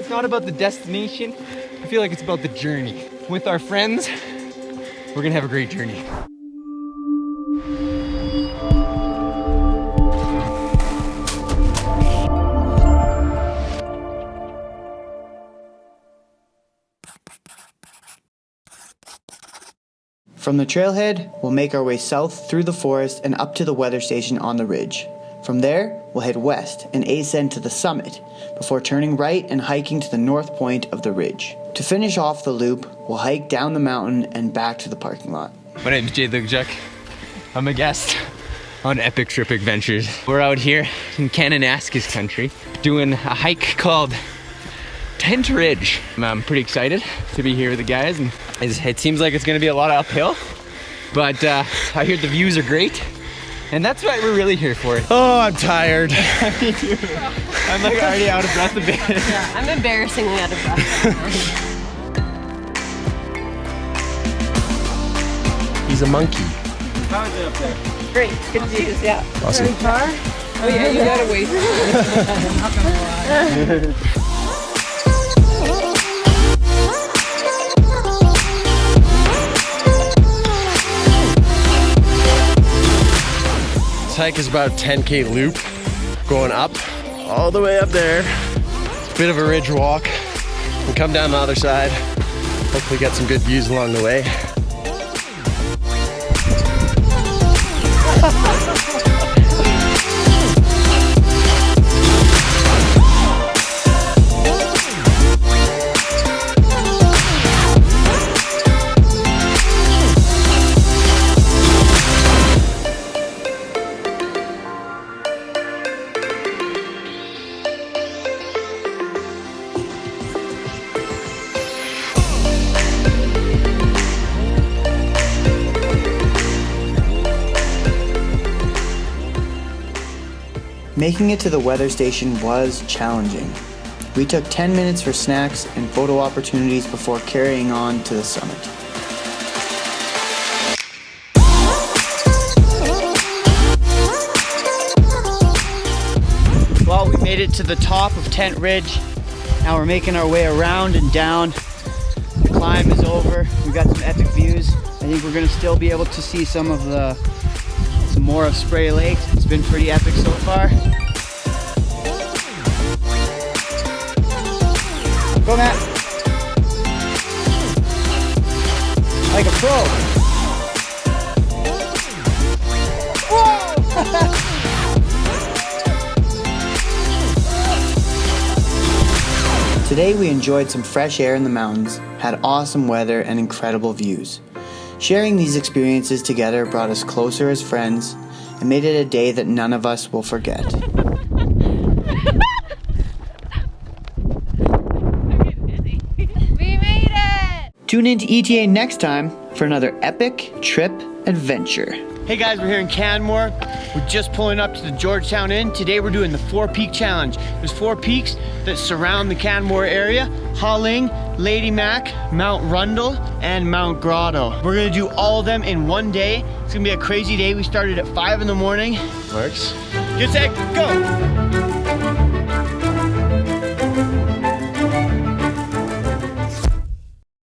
it's not about the destination. I feel like it's about the journey. With our friends, we're gonna have a great journey. From the trailhead, we'll make our way south through the forest and up to the weather station on the ridge. From there, we'll head west and ascend to the summit before turning right and hiking to the north point of the ridge. To finish off the loop, we'll hike down the mountain and back to the parking lot. My name's Jay Lugjuk. I'm a guest on epictripadventures. We're out here in Kananaskis country doing a hike called Tent Ridge. I'm pretty excited to be here with the guys, and it seems like it's gonna be a lot of uphill, but I hear the views are great, and that's what we're really here for. Oh, I'm tired. Me too. I'm like already out of breath a bit. Yeah, I'm embarrassingly out of breath. He's a monkey. How is it up there? Great, good views, yeah. Awesome. Oh yeah, you gotta wait. This hike is about a 10K loop, going up, all the way up there. Bit of a ridge walk. And come down the other side. Hopefully get some good views along the way. Making it to the weather station was challenging. We took 10 minutes for snacks and photo opportunities before carrying on to the summit. Well, we made it to the top of Tent Ridge. Now we're making our way around and down. The climb is over. We got some epic views. I think we're gonna still be able to see some more of Spray Lake. It's been pretty epic so far. Go, Matt. Like a pro. Whoa! Today we enjoyed some fresh air in the mountains, had awesome weather and incredible views. Sharing these experiences together brought us closer as friends and made it a day that none of us will forget. We made it! Tune in to ETA next time for another epic trip adventure. Hey guys, we're here in Canmore. We're just pulling up to the Georgetown Inn. Today we're doing the 4-peak challenge. There's 4 peaks that surround the Canmore area: Hauling, Lady Mac, Mount Rundle, and Mount Grotto. We're gonna do all of them in one day. It's gonna be a crazy day. We started at 5 in the morning. Works. Get set, go!